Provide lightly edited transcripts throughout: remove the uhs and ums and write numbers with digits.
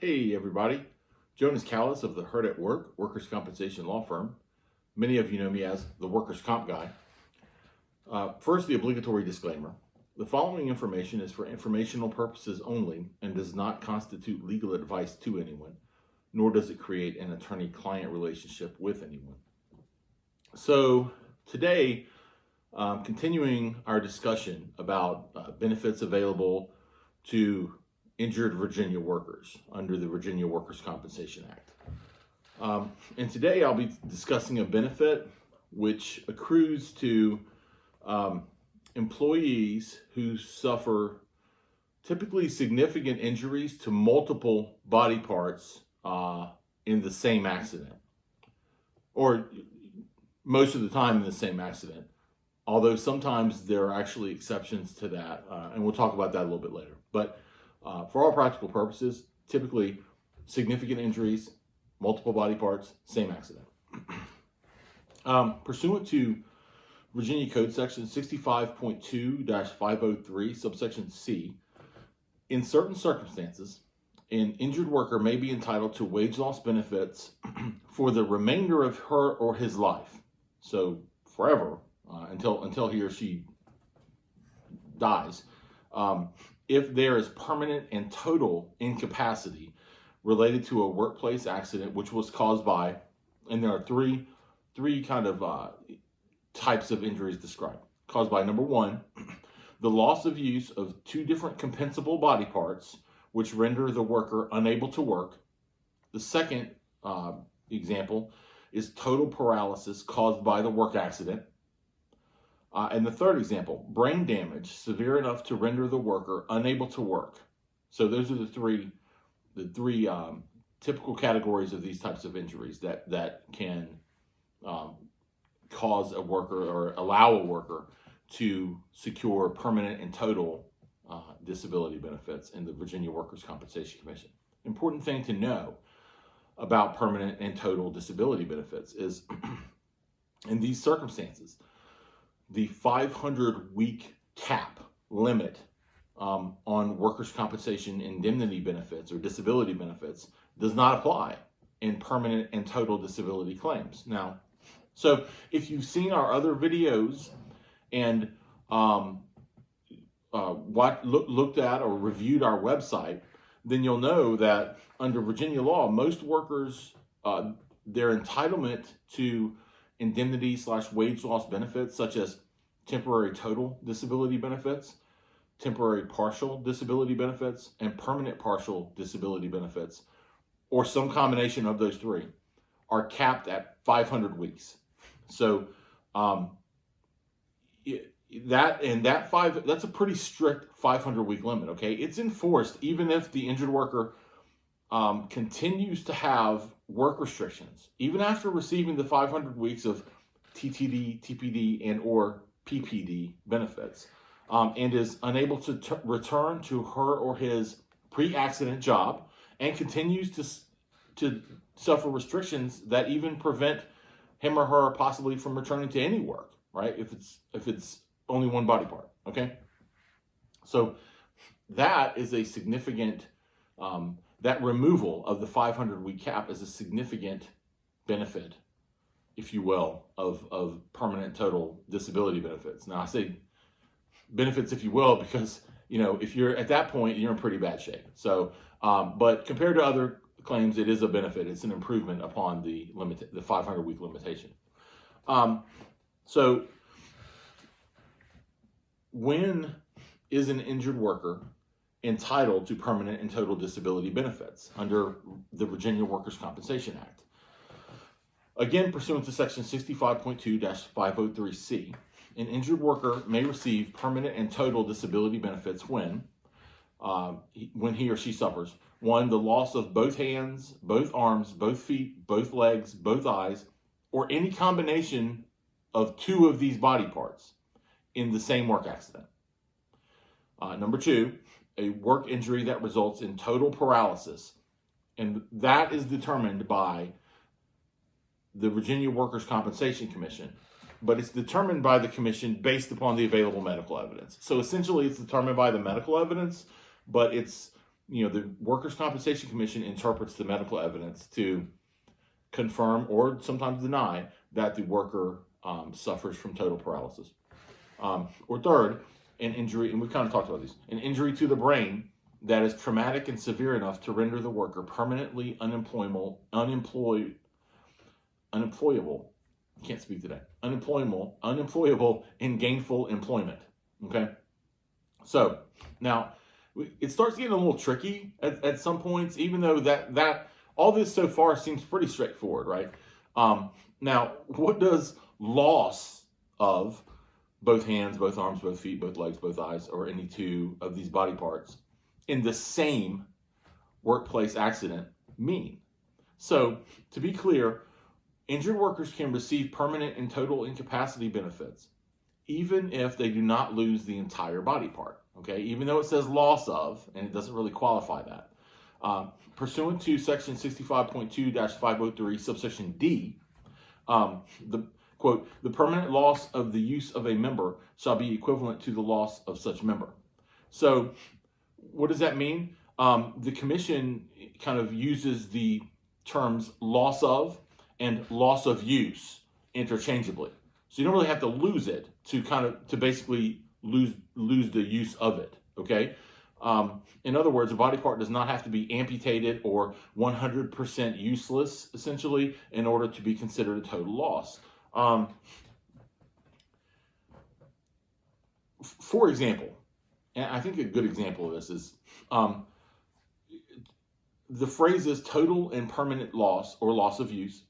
Hey everybody, Jonas Callis of the Hurt at Work Workers' Compensation Law Firm. Many of you know me as the Workers' Comp Guy. First, the obligatory disclaimer. The following information is for informational purposes only and does not constitute legal advice to anyone, nor does it create an attorney-client relationship with anyone. So today, continuing our discussion about benefits available to injured Virginia workers under the Virginia Workers' Compensation Act. And today I'll be discussing a benefit which accrues to employees who suffer typically significant injuries to multiple body parts in the same accident, or most of the time in the same accident, although sometimes there are actually exceptions to that, and we'll talk about that a little bit later. But for all practical purposes, typically significant injuries, multiple body parts, same accident. Pursuant to Virginia Code Section 65.2-503, subsection C, in certain circumstances, an injured worker may be entitled to wage loss benefits for the remainder of her or his life, so forever, until he or she dies, if there is permanent and total incapacity related to a workplace accident which was caused by, and there are three kind of types of injuries described, caused by, number one, the loss of use of two different compensable body parts which render the worker unable to work. The second example is total paralysis caused by the work accident. And the third example, brain damage severe enough to render the worker unable to work. So those are the three typical categories of these types of injuries that can cause a worker or allow a worker to secure permanent and total disability benefits in the Virginia Workers' Compensation Commission. Important thing to know about permanent and total disability benefits is in these circumstances, the 500-week cap limit on workers' compensation indemnity benefits or disability benefits does not apply in permanent and total disability claims. Now, so if you've seen our other videos and looked at or reviewed our website, then you'll know that under Virginia law, most workers, their entitlement to indemnity/wage loss benefits, such as temporary total disability benefits, temporary partial disability benefits, and permanent partial disability benefits, or some combination of those three, are capped at 500 weeks. So that's a pretty strict 500-week limit. Okay, it's enforced even if the injured worker continues to have work restrictions, even after receiving the 500 weeks of TTD, TPD, and or PPD benefits, and is unable to return to her or his pre-accident job, and continues to suffer restrictions that even prevent him or her possibly from returning to any work, right? If it's only one body part, okay? So that is a significant, that removal of the 500-week cap is a significant benefit, if you will, of permanent total disability benefits. Now, I say benefits, if you will, because, if you're at that point, you're in pretty bad shape. So, but compared to other claims, it is a benefit. It's an improvement upon the 500-week limitation. So when is an injured worker entitled to permanent and total disability benefits under the Virginia Workers' Compensation Act? Again, pursuant to Section 65.2-503C, an injured worker may receive permanent and total disability benefits when he or she suffers, one, the loss of both hands, both arms, both feet, both legs, both eyes, or any combination of two of these body parts in the same work accident. Number two, a work injury that results in total paralysis, and that is determined by the Virginia Workers' Compensation Commission, but it's determined by the commission based upon the available medical evidence. So essentially it's determined by the medical evidence, but it's the Workers' Compensation Commission interprets the medical evidence to confirm or sometimes deny that the worker suffers from total paralysis. Or third, an injury, and we kind of talked about these, an injury to the brain that is traumatic and severe enough to render the worker permanently unemployable, can't speak today, unemployable in gainful employment, okay? So, now, it starts getting a little tricky at some points, even though that all this so far seems pretty straightforward, right? Now, what does loss of both hands, both arms, both feet, both legs, both eyes, or any two of these body parts in the same workplace accident mean? So, to be clear, injured workers can receive permanent and total incapacity benefits, even if they do not lose the entire body part, okay? Even though it says loss of, and it doesn't really qualify that. Pursuant to section 65.2-503, subsection D, the quote, the permanent loss of the use of a member shall be equivalent to the loss of such member. So what does that mean? The commission kind of uses the terms loss of and loss of use interchangeably. So you don't really have to lose it to basically lose the use of it, okay? In other words, a body part does not have to be amputated or 100% useless, essentially, in order to be considered a total loss. For example, and I think a good example of this is the phrases total and permanent loss or loss of use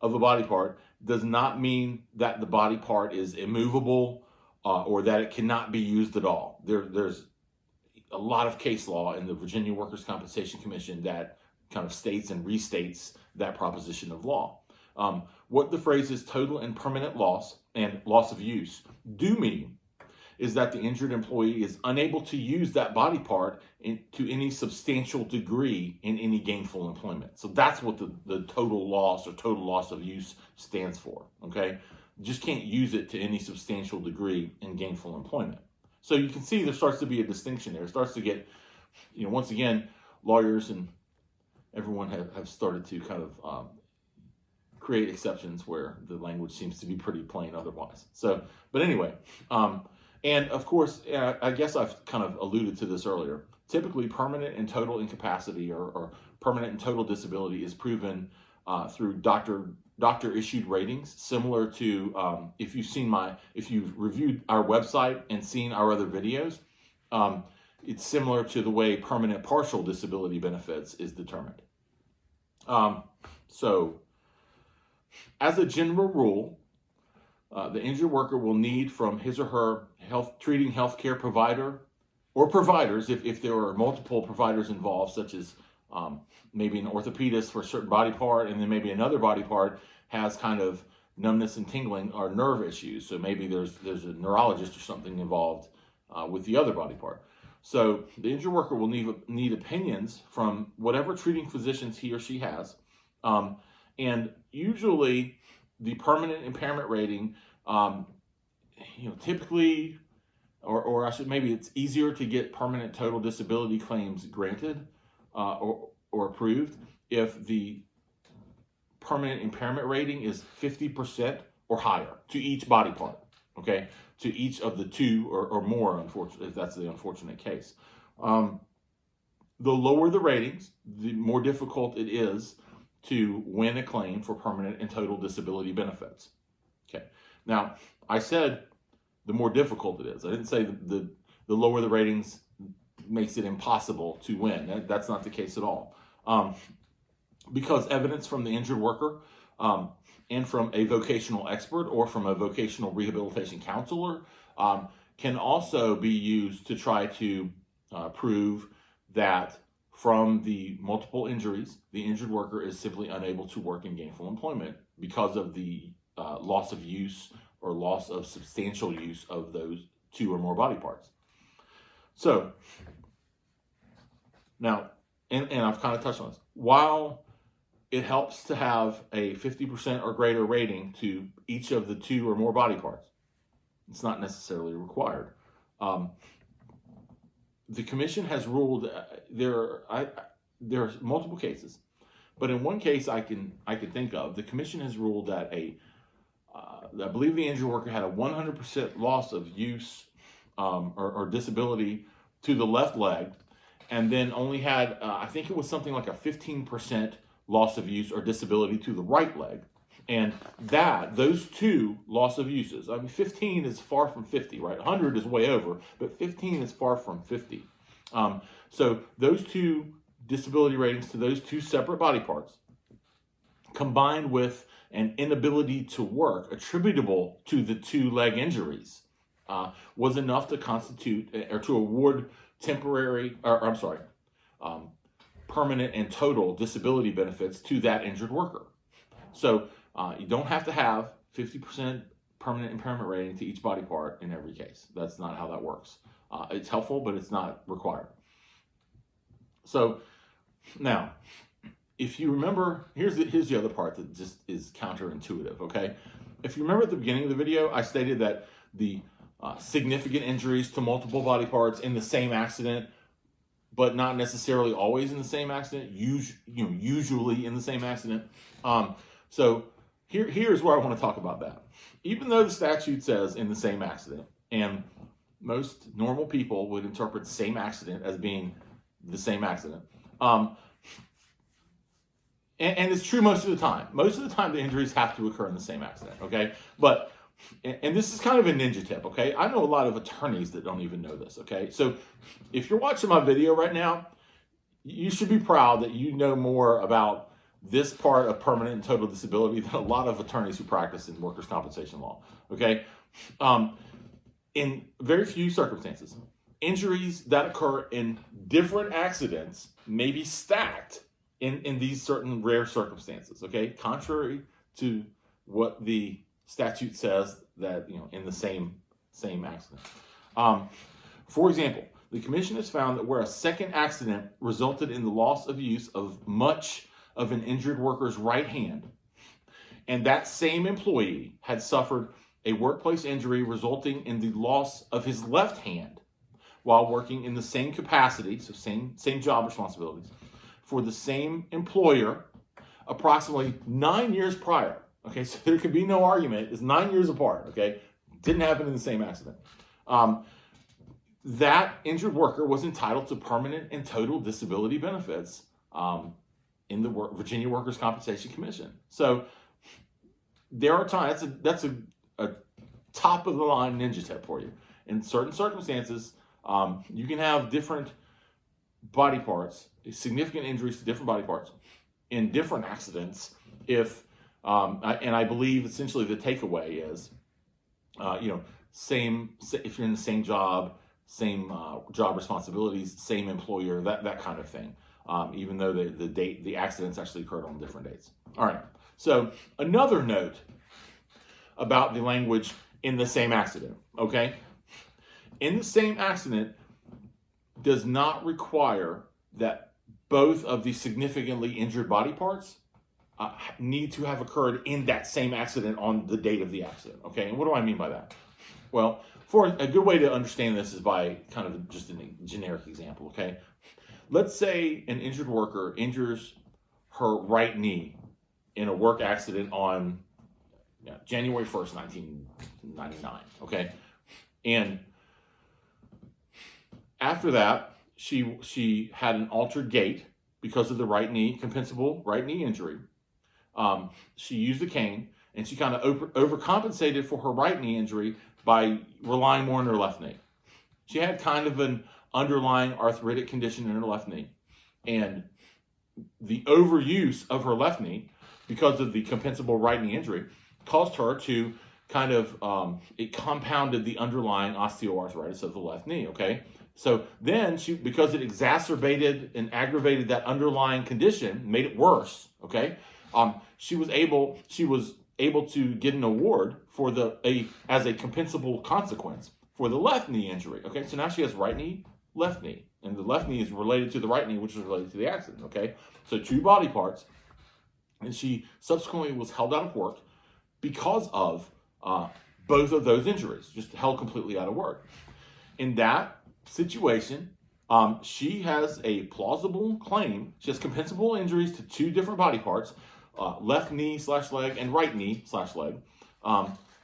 of a body part does not mean that the body part is immovable or that it cannot be used at all. There's a lot of case law in the Virginia Workers' Compensation Commission that kind of states and restates that proposition of law. What the phrases total and permanent loss and loss of use do mean is that the injured employee is unable to use that body part to any substantial degree in any gainful employment. So that's what the total loss or total loss of use stands for, okay? You just can't use it to any substantial degree in gainful employment. So you can see there starts to be a distinction there. It starts to get, once again, lawyers and everyone have started to kind of create exceptions where the language seems to be pretty plain otherwise. So, but anyway, and of course, I guess I've kind of alluded to this earlier. Typically, permanent and total incapacity or permanent and total disability is proven through doctor-issued ratings, similar to if you've reviewed our website and seen our other videos, it's similar to the way permanent partial disability benefits is determined. So, as a general rule, the injured worker will need from his or her treating healthcare provider or providers, if there are multiple providers involved, such as maybe an orthopedist for a certain body part, and then maybe another body part has kind of numbness and tingling or nerve issues. So maybe there's a neurologist or something involved with the other body part. So the injured worker will need opinions from whatever treating physicians he or she has. And usually the permanent impairment rating, typically, or maybe it's easier to get permanent total disability claims granted or approved if the permanent impairment rating is 50% or higher to each body part, okay? To each of the two or more, unfortunately, if that's the unfortunate case. The lower the ratings, the more difficult it is to win a claim for permanent and total disability benefits. Okay. Now, I said the more difficult it is. I didn't say the lower the ratings makes it impossible to win. That's not the case at all. Because evidence from the injured worker and from a vocational expert or from a vocational rehabilitation counselor can also be used to try to prove that from the multiple injuries, the injured worker is simply unable to work in gainful employment because of the loss of use or loss of substantial use of those two or more body parts. So, now, and I've kind of touched on this, while it helps to have a 50% or greater rating to each of the two or more body parts, it's not necessarily required. the commission has ruled there's multiple cases, but in one case I can think of, the commission has ruled that I believe the injured worker had a 100% loss of use or disability to the left leg, and then only had I think it was something like a 15% loss of use or disability to the right leg. And those two loss of uses, I mean, 15 is far from 50, right? 100 is way over, but 15 is far from 50. So those two disability ratings to those two separate body parts, combined with an inability to work attributable to the two leg injuries, was enough to constitute or to award permanent and total disability benefits to that injured worker. So you don't have to have 50% permanent impairment rating to each body part in every case. That's not how that works. It's helpful, but it's not required. So now, if you remember, here's the other part that just is counterintuitive, okay? If you remember at the beginning of the video, I stated that the significant injuries to multiple body parts in the same accident, but not necessarily always in the same accident, usually in the same accident. So here's where I want to talk about that. Even though the statute says in the same accident, and most normal people would interpret same accident as being the same accident, and it's true most of the time. Most of the time, the injuries have to occur in the same accident, okay? But, and this is kind of a ninja tip, okay? I know a lot of attorneys that don't even know this, okay? So if you're watching my video right now, you should be proud that you know more about this part of permanent and total disability than a lot of attorneys who practice in workers' compensation law, okay? In very few circumstances, injuries that occur in different accidents may be stacked in these certain rare circumstances, okay? Contrary to what the statute says that, in the same accident. For example, the commission has found that where a second accident resulted in the loss of use of much of an injured worker's right hand, and that same employee had suffered a workplace injury resulting in the loss of his left hand while working in the same capacity, so same job responsibilities, for the same employer approximately 9 years prior. Okay, so there can be no argument. It's 9 years apart, okay? Didn't happen in the same accident. That injured worker was entitled to permanent and total disability benefits in the Virginia Workers' Compensation Commission. So there are times, that's a top of the line ninja tip for you. In certain circumstances, you can have different body parts, significant injuries to different body parts in different accidents if, and I believe essentially the takeaway is, if you're in the same job, same job responsibilities, same employer, that kind of thing, even though the accidents actually occurred on different dates. All right, so another note about the language in the same accident, okay? In the same accident does not require that both of the significantly injured body parts need to have occurred in that same accident on the date of the accident, okay? And what do I mean by that? Well, for a good way to understand this is by kind of just a generic example, okay? Let's say an injured worker injures her right knee in a work accident on January 1st, 1999, okay? And after that, she had an altered gait because of the right knee, compensable right knee injury. She used a cane, and she kind of overcompensated for her right knee injury by relying more on her left knee. She had kind of an underlying arthritic condition in her left knee. And the overuse of her left knee, because of the compensable right knee injury, caused her to kind of, it compounded the underlying osteoarthritis of the left knee, okay? So then because it exacerbated and aggravated that underlying condition, made it worse, okay? She was able to get an award for as a compensable consequence for the left knee injury, okay? So now she has right knee, left knee, and the left knee is related to the right knee, which is related to the accident, okay? So two body parts, and she subsequently was held out of work because of both of those injuries, just held completely out of work. In that situation, She has a plausible claim. She has compensable injuries to two different body parts, left knee/leg and right knee/leg,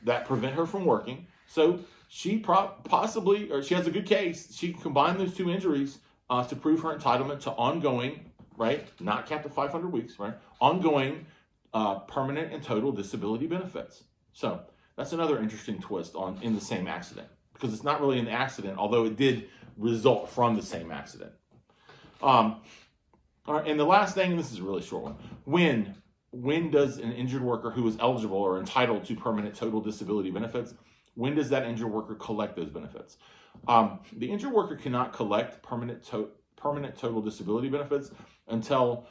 that prevent her from working. So she possibly, or she has a good case. She can combine those two injuries to prove her entitlement to ongoing, right, not capped at 500 weeks, right, ongoing permanent and total disability benefits. So that's another interesting twist in the same accident, because it's not really an accident, although it did result from the same accident. All right, and the last thing, and this is a really short one, when does an injured worker who is eligible or entitled to permanent total disability benefits, when does that injured worker collect those benefits? The injured worker cannot collect permanent total disability benefits until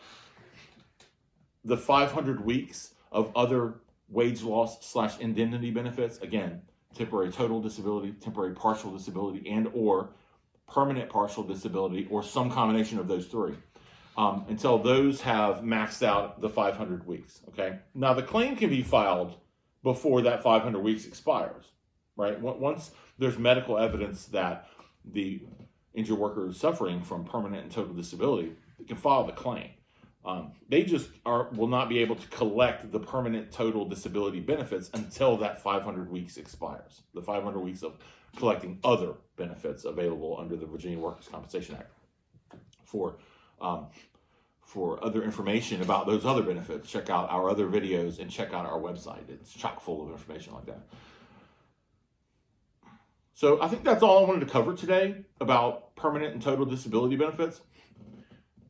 the 500 weeks of other wage loss/indemnity benefits, again, temporary total disability, temporary partial disability, and or permanent partial disability, or some combination of those three, until those have maxed out the 500 weeks, okay? Now, the claim can be filed before that 500 weeks expires, right? Once there's medical evidence that the injured worker is suffering from permanent and total disability, they can file the claim. They just will not be able to collect the permanent total disability benefits until that 500 weeks expires. The 500 weeks of collecting other benefits available under the Virginia Workers' Compensation Act. For other information about those other benefits, check out our other videos and check out our website. It's chock full of information like that. So I think that's all I wanted to cover today about permanent and total disability benefits.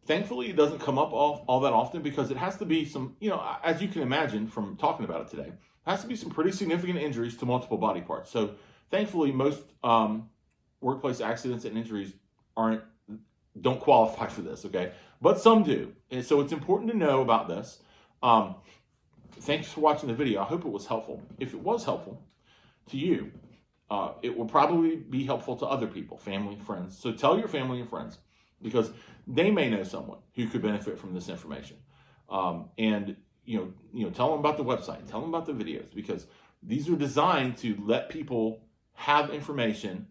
Thankfully, it doesn't come up all that often, because it has to be some, as you can imagine from talking about it today, it has to be some pretty significant injuries to multiple body parts. So thankfully, most workplace accidents and injuries don't qualify for this, okay? But some do. And so it's important to know about this. Thanks for watching the video. I hope it was helpful. If it was helpful to you, it will probably be helpful to other people, family, friends. So tell your family and friends, because they may know someone who could benefit from this information. And tell them about the website, tell them about the videos, because these are designed to let people have information.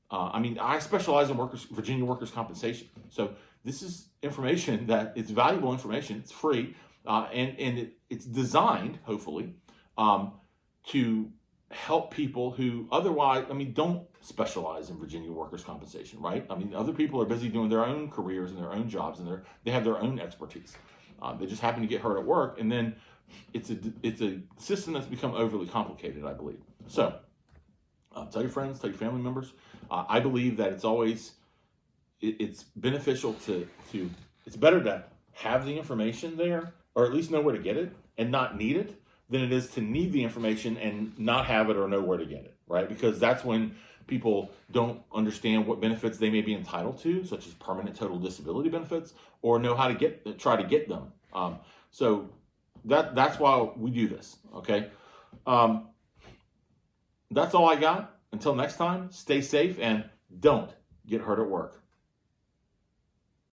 I specialize in Virginia workers' compensation. So this is information that it's valuable information. It's free, and it's designed, hopefully, to help people who otherwise, don't specialize in Virginia workers' compensation, right? Other people are busy doing their own careers and their own jobs, and they have their own expertise. They just happen to get hurt at work, and then it's a system that's become overly complicated, I believe. So tell your friends, tell your family members. I believe that it's beneficial it's better to have the information there, or at least know where to get it, and not need it, than it is to need the information and not have it or know where to get it, right? Because that's when people don't understand what benefits they may be entitled to, such as permanent total disability benefits, or know how to try to get them. So that's why we do this, okay? That's all I got. Until next time, stay safe and don't get hurt at work.